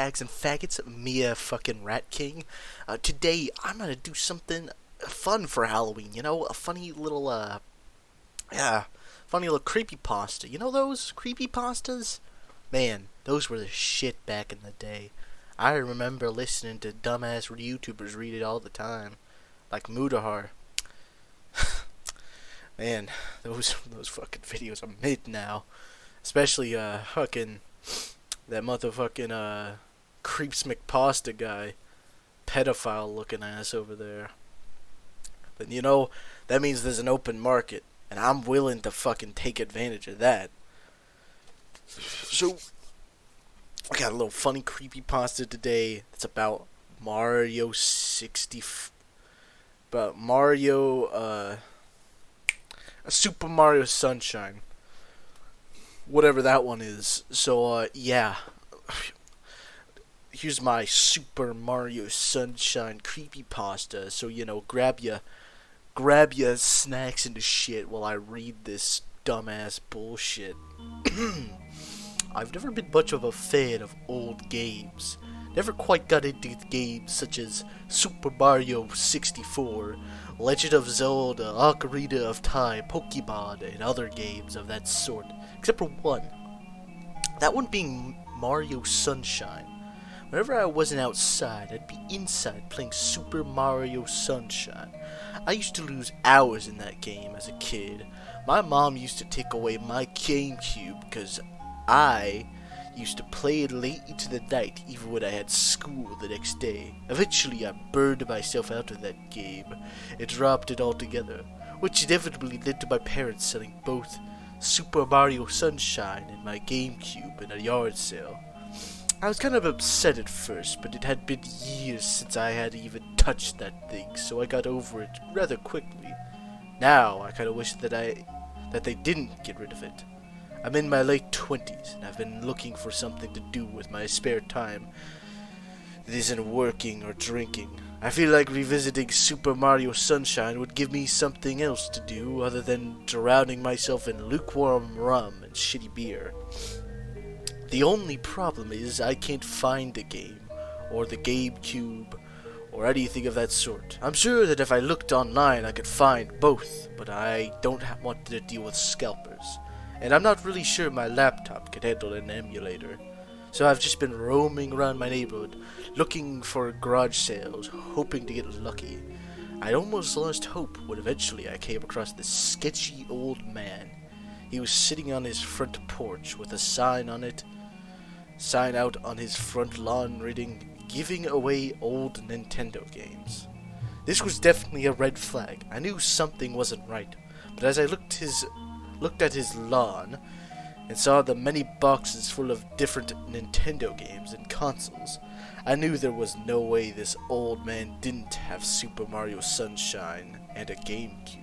fags and faggots, Mia fucking Rat King. Today, I'm gonna do something fun for Halloween, a funny little creepypasta. You know those creepypastas? Man, those were the shit back in the day. I remember listening to dumbass YouTubers read it all the time. Like Mudahar. Man, those fucking videos are mid now. Especially, fucking, that motherfucking, Creeps McPasta guy. Pedophile looking ass over there. But that means there's an open market. And I'm willing to fucking take advantage of that. So, I got a little funny creepypasta today. It's about Mario 60... About Mario, Super Mario Sunshine. Whatever that one is. So, yeah. Here's my Super Mario Sunshine creepypasta. So, grab ya snacks and shit while I read this dumbass bullshit. I've never been much of a fan of old games. Never quite got into games such as Super Mario 64, Legend of Zelda, Ocarina of Time, Pokemon, and other games of that sort. Except for one. That one being Mario Sunshine. Whenever I wasn't outside, I'd be inside playing Super Mario Sunshine. I used to lose hours in that game as a kid. My mom used to take away my GameCube because I used to play it late into the night even when I had school the next day. Eventually I burned myself out of that game and dropped it altogether, which inevitably led to my parents selling both Super Mario Sunshine and my GameCube in a yard sale. I was kind of upset at first, but it had been years since I had even touched that thing, so I got over it rather quickly. Now I kind of wish that they didn't get rid of it. I'm in my late 20s, and I've been looking for something to do with my spare time that isn't working or drinking. I feel like revisiting Super Mario Sunshine would give me something else to do other than drowning myself in lukewarm rum and shitty beer. The only problem is I can't find the game, or the GameCube, or anything of that sort. I'm sure that if I looked online I could find both, but I don't want to deal with scalpers. And I'm not really sure my laptop could handle an emulator. So I've just been roaming around my neighborhood, looking for garage sales, hoping to get lucky. I almost lost hope when eventually I came across this sketchy old man. He was sitting on his front porch with a sign out on his front lawn reading, "Giving away old Nintendo games." This was definitely a red flag. I knew something wasn't right, but as I looked at his lawn and saw the many boxes full of different Nintendo games and consoles, I knew there was no way this old man didn't have Super Mario Sunshine and a GameCube.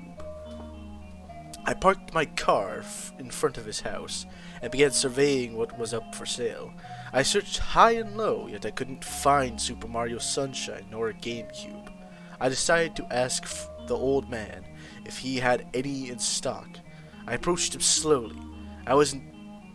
I parked my car in front of his house and began surveying what was up for sale. I searched high and low, yet I couldn't find Super Mario Sunshine nor a GameCube. I decided to ask the old man if he had any in stock. I approached him slowly. I wasn't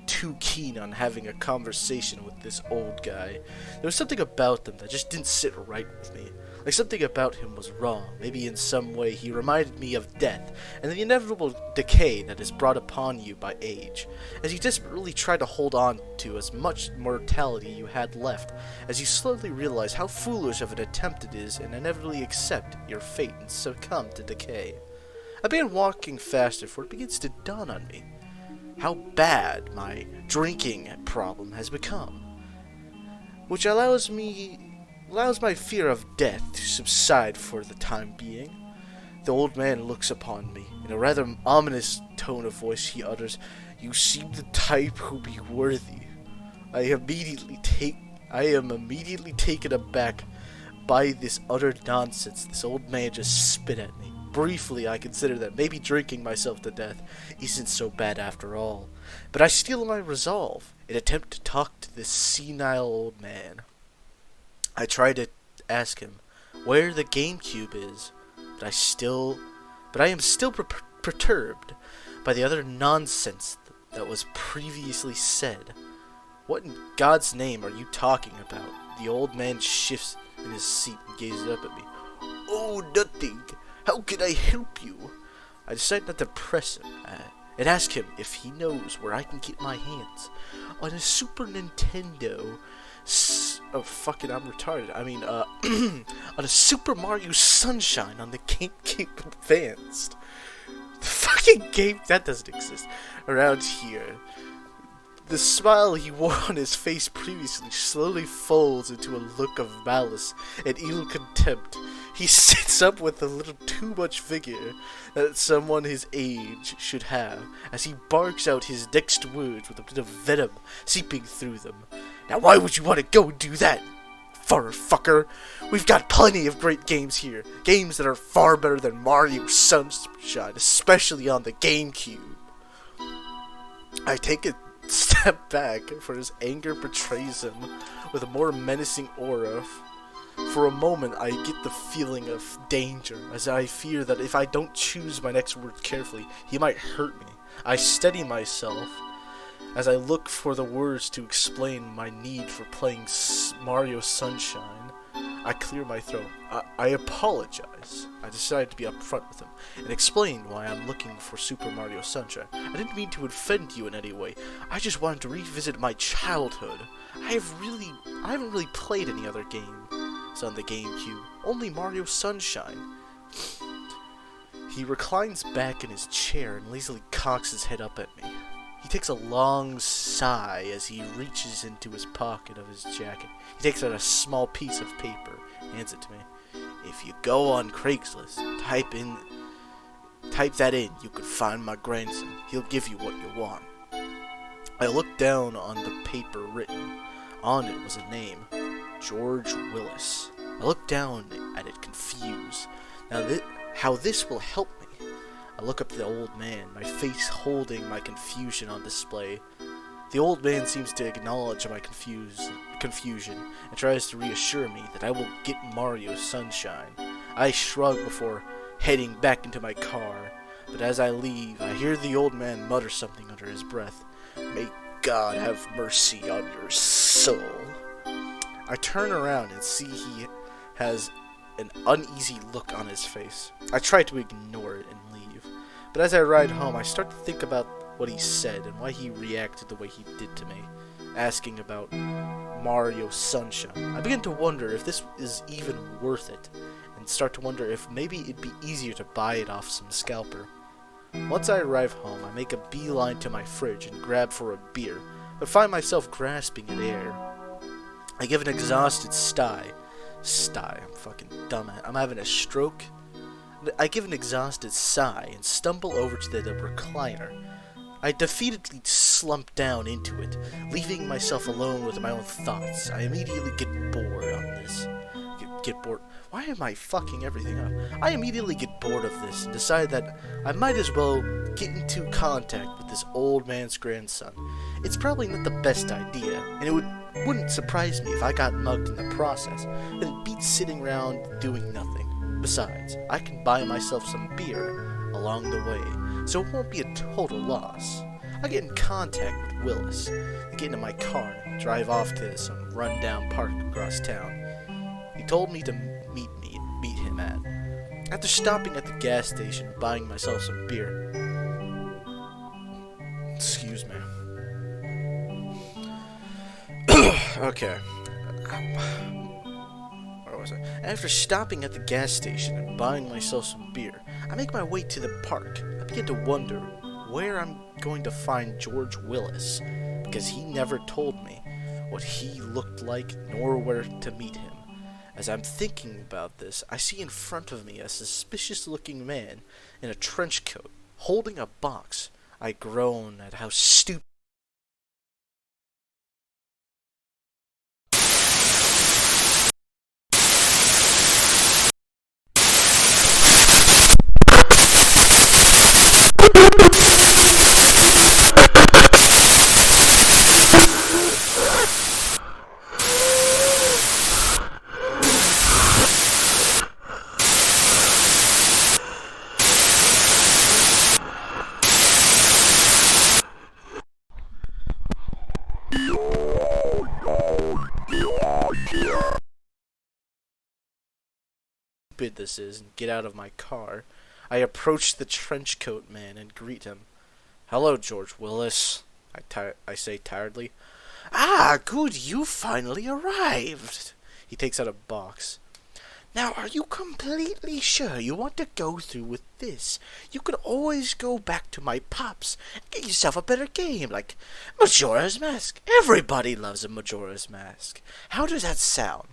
too keen on having a conversation with this old guy. There was something about him that just didn't sit right with me. Like something about him was wrong. Maybe in some way he reminded me of death and the inevitable decay that is brought upon you by age, as you desperately try to hold on to as much mortality you had left, as you slowly realize how foolish of an attempt it is and inevitably accept your fate and succumb to decay. I began walking faster, for it begins to dawn on me how bad my drinking problem has become, which allows my fear of death to subside for the time being. The old man looks upon me. In a rather ominous tone of voice he utters, "You seem the type who be worthy." I am immediately taken aback by this utter nonsense this old man just spit at me. Briefly, I consider that maybe drinking myself to death isn't so bad after all. But I steel my resolve and attempt to talk to this senile old man. I try to ask him where the GameCube is, but I am still perturbed by the other nonsense that was previously said. What in God's name are you talking about? The old man shifts in his seat and gazes up at me. Oh, nothing. How can I help you? I decide not to press him and ask him if he knows where I can get my hands on a Super Nintendo. I'm retarded. I mean, on a Super Mario Sunshine on the GameCube Advanced. The fucking game that doesn't exist around here. The smile he wore on his face previously slowly folds into a look of malice and ill contempt. He sits up with a little too much vigor that someone his age should have, as he barks out his next words with a bit of venom seeping through them. Now why would you want to go and do that, fucker? We've got plenty of great games here. Games that are far better than Mario Sunshine, especially on the GameCube. I take a step back, for his anger betrays him with a more menacing aura. For a moment, I get the feeling of danger, as I fear that if I don't choose my next words carefully, he might hurt me. I steady myself as I look for the words to explain my need for playing Mario Sunshine. I clear my throat. I apologize. I decide to be upfront with him and explain why I'm looking for Super Mario Sunshine. I didn't mean to offend you in any way. I just wanted to revisit my childhood. I haven't really played any other games on the GameCube. Only Mario Sunshine. He reclines back in his chair and lazily cocks his head up at me. He takes a long sigh as he reaches into his pocket of his jacket. He takes out a small piece of paper and hands it to me. If you go on Craigslist, type that in, you could find my grandson. He'll give you what you want. I looked down on the paper written. On it was a name. George Willis. I looked down at it confused. Now how this will help me. I look up at the old man, my face holding my confusion on display. The old man seems to acknowledge my confusion and tries to reassure me that I will get Mario Sunshine. I shrug before heading back into my car, but as I leave, I hear the old man mutter something under his breath. May God have mercy on your soul. I turn around and see he has an uneasy look on his face. I try to ignore it and leave, but as I ride home, I start to think about what he said and why he reacted the way he did to me, asking about Mario Sunshine. I begin to wonder if this is even worth it, and start to wonder if maybe it'd be easier to buy it off some scalper. Once I arrive home, I make a beeline to my fridge and grab for a beer, but find myself grasping at air. I give an exhausted sigh. I'm fucking dumb. I'm having a stroke. I give an exhausted sigh and stumble over to the recliner. I defeatedly slump down into it, leaving myself alone with my own thoughts. I immediately get bored on this. Get bored. Why am I fucking everything up? I immediately get bored of this and decide that I might as well get into contact with this old man's grandson. It's probably not the best idea, and it wouldn't surprise me if I got mugged in the process, and it beats sitting around doing nothing. Besides, I can buy myself some beer along the way, so it won't be a total loss. I get in contact with Willis, get into my car, and drive off to some rundown park across town. He told me to meet him at. After stopping at the gas station and buying myself some beer. Excuse me. Okay. Where was I? After stopping at the gas station and buying myself some beer, I make my way to the park. I begin to wonder where I'm going to find George Willis, because he never told me what he looked like nor where to meet him. As I'm thinking about this, I see in front of me a suspicious-looking man in a trench coat, holding a box. I groan at how stupid stupid this is and get out of my car. I approach the trench coat man and greet him. "Hello, George Willis," I say tiredly. "Ah, good, you finally arrived." He takes out a box. "Now, are you completely sure you want to go through with this? You can always go back to my pops and get yourself a better game, like Majora's Mask. Everybody loves a Majora's Mask. How does that sound?"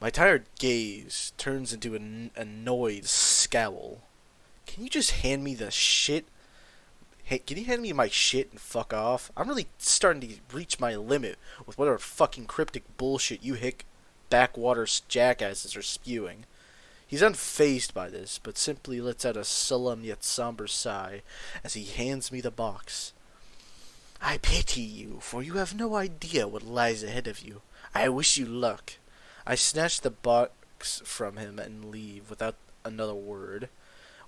My tired gaze turns into an annoyed scowl. "Can you just hand me the shit? Hey, can you hand me my shit and fuck off? I'm really starting to reach my limit with whatever fucking cryptic bullshit you hick backwater jackasses are spewing." He's unfazed by this, but simply lets out a solemn yet somber sigh as he hands me the box. "I pity you, for you have no idea what lies ahead of you. I wish you luck." I snatch the box from him and leave without another word.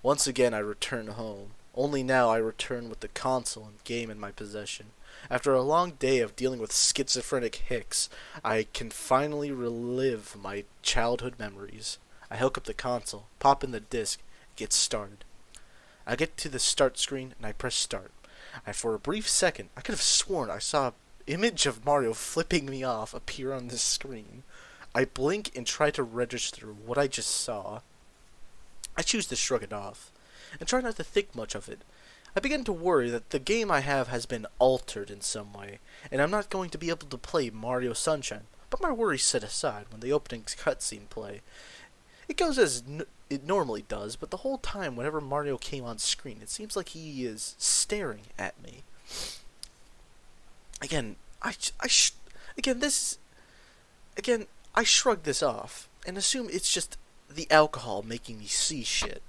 Once again I return home. Only now I return with the console and game in my possession. After a long day of dealing with schizophrenic hicks, I can finally relive my childhood memories. I hook up the console, pop in the disc, and get started. I get to the start screen and I press start. For a brief second, I could have sworn I saw an image of Mario flipping me off appear on the screen. I blink and try to register what I just saw. I choose to shrug it off and try not to think much of it. I begin to worry that the game I have has been altered in some way, and I'm not going to be able to play Mario Sunshine, but my worries set aside when the opening cutscene play. It goes as it normally does, but the whole time whenever Mario came on screen, it seems like he is staring at me. Again, I shrug this off and assume it's just the alcohol making me see shit.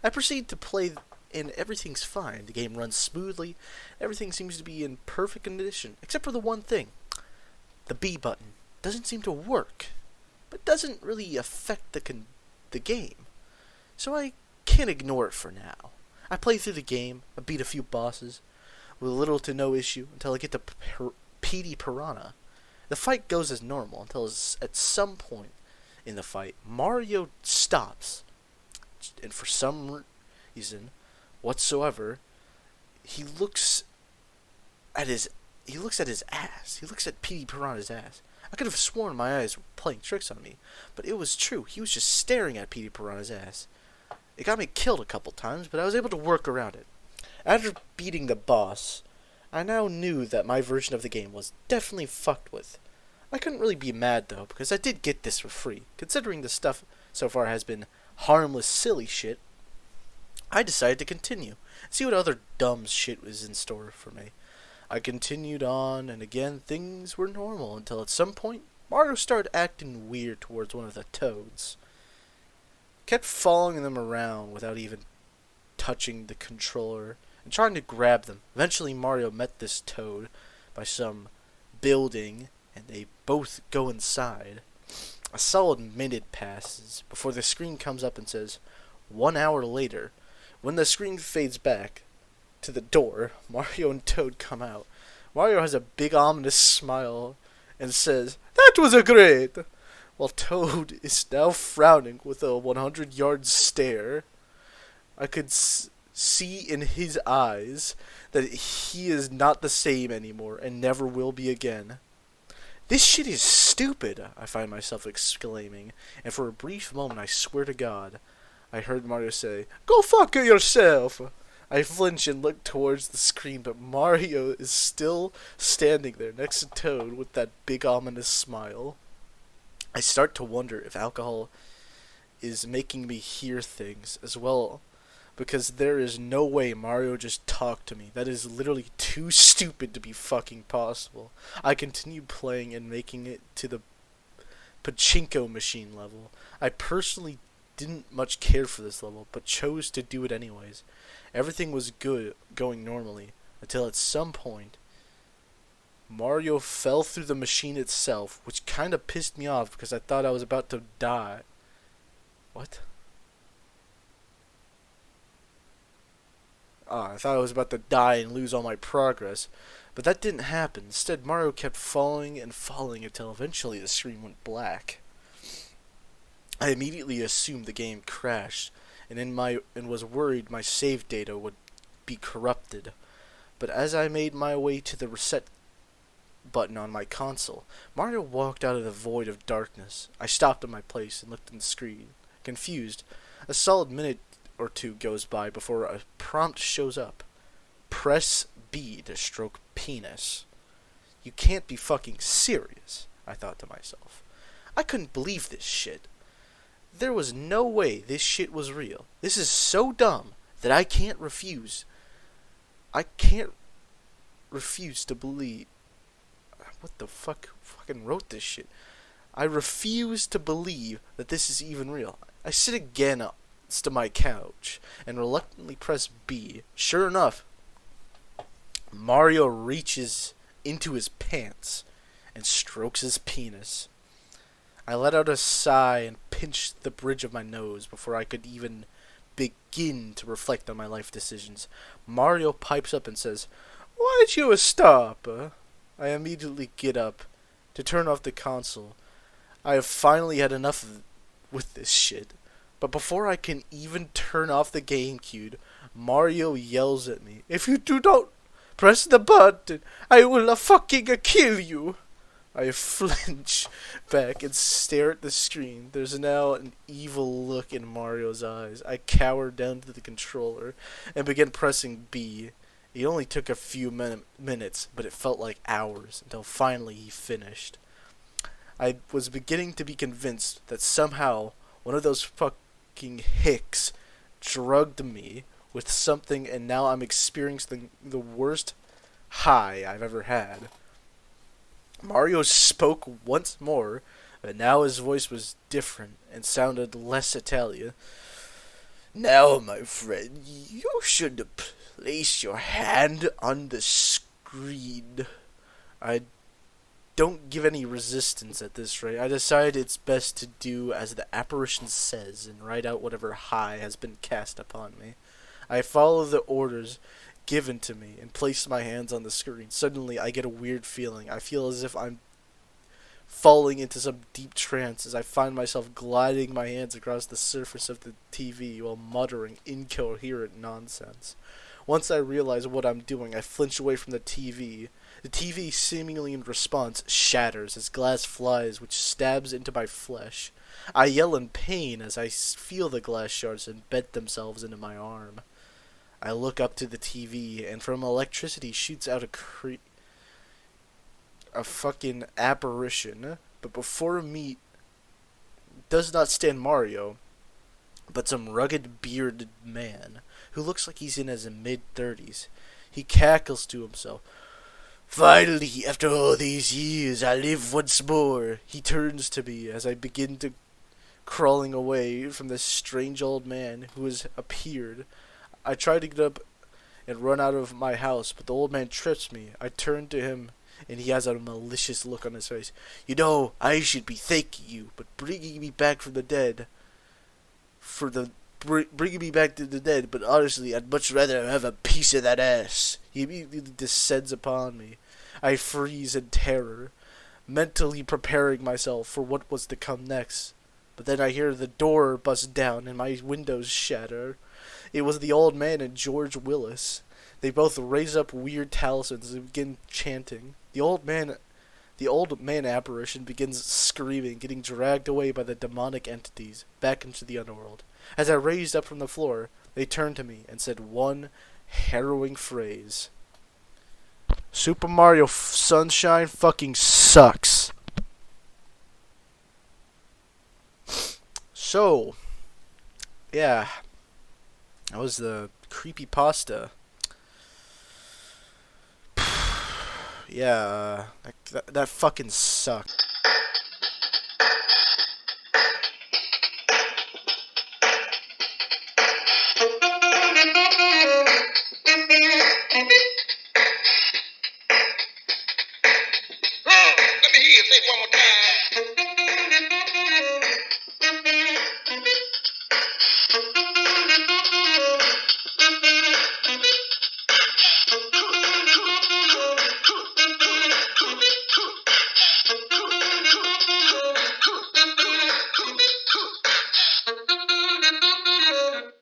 I proceed to play and everything's fine. The game runs smoothly. Everything seems to be in perfect condition, except for the one thing. The B button doesn't seem to work, but doesn't really affect the game. So I can't ignore it for now. I play through the game, I beat a few bosses, with little to no issue until I get to Petey Piranha. The fight goes as normal until at some point in the fight, Mario stops, and for some reason whatsoever, he looks at his ass. He looks at Petey Piranha's ass. I could have sworn my eyes were playing tricks on me, but it was true. He was just staring at Petey Piranha's ass. It got me killed a couple times, but I was able to work around it. After beating the boss, I now knew that my version of the game was definitely fucked with. I couldn't really be mad though, because I did get this for free. Considering the stuff so far has been harmless, silly shit, I decided to continue, see what other dumb shit was in store for me. I continued on, and again, things were normal until at some point, Mario started acting weird towards one of the toads. Kept following them around without even touching the controller and trying to grab them. Eventually, Mario met this toad by some building, and they both go inside. A solid minute passes before the screen comes up and says, 1 hour later. When the screen fades back to the door, Mario and Toad come out. Mario has a big ominous smile and says, "That was a great!" while Toad is now frowning with a 100-yard stare. I could see in his eyes that he is not the same anymore and never will be again. "This shit is stupid," I find myself exclaiming, and for a brief moment, I swear to God, I heard Mario say, "Go fuck yourself!" I flinch and look towards the screen, but Mario is still standing there next to Toad with that big ominous smile. I start to wonder if alcohol is making me hear things as well, because there is no way Mario just talked to me. That is literally too stupid to be fucking possible. I continued playing and making it to the pachinko machine level. I personally didn't much care for this level, but chose to do it anyways. Everything was good, going normally, until at some point, Mario fell through the machine itself, which kinda pissed me off because I thought I was about to die. What? I thought I was about to die and lose all my progress, but that didn't happen. Instead, Mario kept falling and falling until eventually the screen went black. I immediately assumed the game crashed, and was worried my save data would be corrupted. But as I made my way to the reset button on my console, Mario walked out of the void of darkness. I stopped in my place and looked at the screen, confused. A solid minute or two goes by before a prompt shows up. Press B to stroke penis. You can't be fucking serious, I thought to myself. I couldn't believe this shit. There was no way this shit was real. This is so dumb that I can't refuse. I can't refuse to believe. What the fuck fucking wrote this shit? I refuse to believe that this is even real. I sit again to my couch and reluctantly press B. Sure enough, Mario reaches into his pants and strokes his penis. I let out a sigh and pinched the bridge of my nose before I could even begin to reflect on my life decisions. Mario pipes up and says, "Why'd you stop?" I immediately get up to turn off the console. I have finally had enough with this shit. But before I can even turn off the GameCube, Mario yells at me, "If you do not press the button, I will fucking kill you." I flinch back and stare at the screen. There's now an evil look in Mario's eyes. I cower down to the controller and begin pressing B. It only took a few minutes, but it felt like hours until finally he finished. I was beginning to be convinced that somehow one of those fucking hicks drugged me with something, and now I'm experiencing the worst high I've ever had. Mario spoke once more, but now his voice was different and sounded less Italian. "Now, my friend, you should place your hand on the screen." I don't give any resistance at this rate. I decide it's best to do as the apparition says and write out whatever high has been cast upon me. I follow the orders given to me and place my hands on the screen. Suddenly, I get a weird feeling. I feel as if I'm falling into some deep trance as I find myself gliding my hands across the surface of the TV while muttering incoherent nonsense. Once I realize what I'm doing, I flinch away from the TV. The TV, seemingly in response, shatters as glass flies, which stabs into my flesh. I yell in pain as I feel the glass shards embed themselves into my arm. I look up to the TV, and from electricity shoots out a fucking apparition. But before me does not stand Mario, but some rugged bearded man who looks like he's in his mid-30s. He cackles to himself. "Finally, after all these years, I live once more." He turns to me as I begin to crawling away from this strange old man who has appeared. I try to get up and run out of my house, but the old man trips me. I turn to him, and he has a malicious look on his face. "You know, I should be thanking you, but bringing me back from the dead, bringing me back to the dead, but honestly, I'd much rather have a piece of that ass." He immediately descends upon me. I freeze in terror, mentally preparing myself for what was to come next. But then I hear the door bust down and my windows shatter. It was the old man and George Willis. They both raise up weird talismans and begin chanting. The old man apparition begins screaming, getting dragged away by the demonic entities back into the underworld. As I raised up from the floor, they turned to me and said one harrowing phrase. "Super Mario Sunshine fucking sucks." So, yeah, that was the creepypasta. Yeah, that fucking sucked.